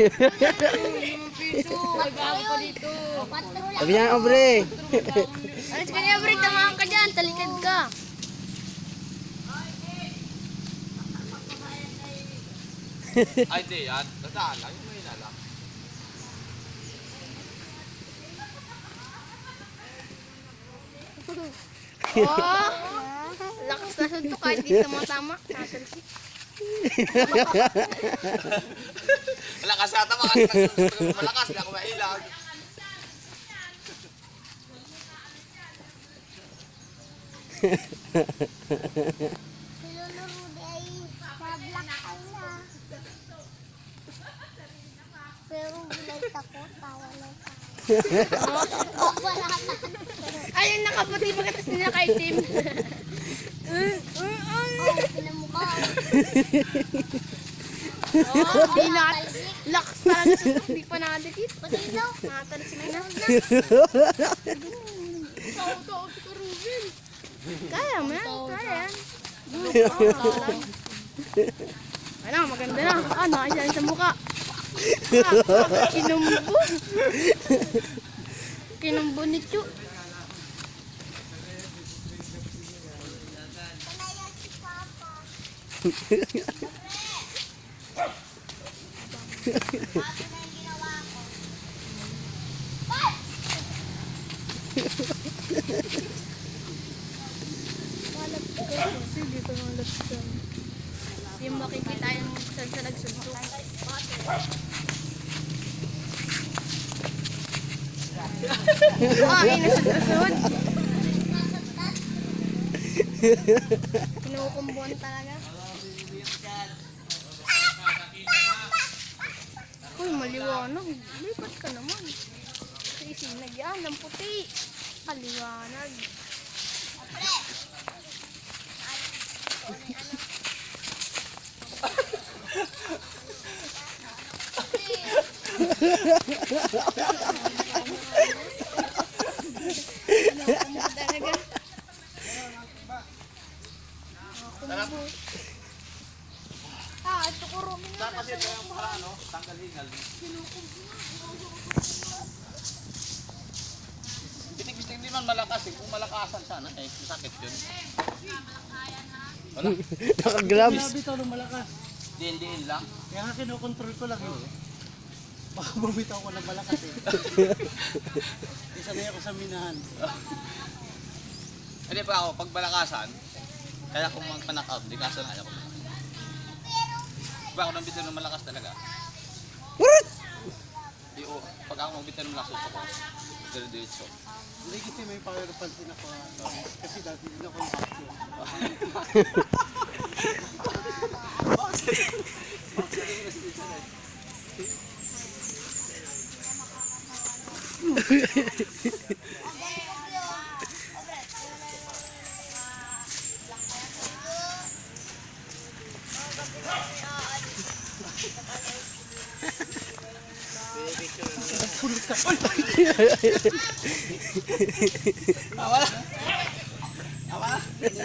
piso. Ay, bago pa dito. Sabi niya, obre. Alis ka niya, Bre. Tamahan ka dyan. Talikad ka. Ay, di yan. Dadaan lang. Yung may nalang. Oh! Lakas na sunto kahit di tama-tama. Nasalsik. Malakas yata. Malakas. Hindi ako mahilag. Pero gulay tako, tawa na Ayun, nakaputi pagkatas nila kay Tim. pinamukha. Oh, di na. Lakas talaga suntok. Di pa nakadikit. Patino. Nakatalsik na. Tao-tao si Karubin. Kaya mo yan. Kaya yan. Ano, maganda na. Ah, nakasyan sa mukha. Kinumbo. Kinumbo ni Chu. Panayan si Papa. Ano na yung ginawa ko? Dito ng lapsan. Yung makikita yung sa nagsuntok. Ah, inasod-asod. Kinukumbuan talaga. Uy, maliwanag. Lipat ka naman. Sisinag yan, ng puti. Maliwanag. Kinukumbu talaga. Ah, ito ko Robin. Saan kasi ito yung para ano? Tanggal hingal. Bitik-bitik hindi man malakas eh. Kung malakasan sana eh. Sakit yun. Wala. Naka-gloves. Bitaw ng malakas. Diin-diin lang. Kaya nga kinokontrol ko lang yun. Baka bumitaw ko ng malakas eh. Di sanay ako sa minahan. Hindi pa ako, pag malakasan, kaya kung mag-knock-out, di kasanay ako. Diba ako nang bitaw ng malakas talaga? Di, oh, pag ako magbitaw ng malakas, ako, dire-diretso. Hindi kasi may power pansin ako. Kasi dati din ako ng action. Ah, wala.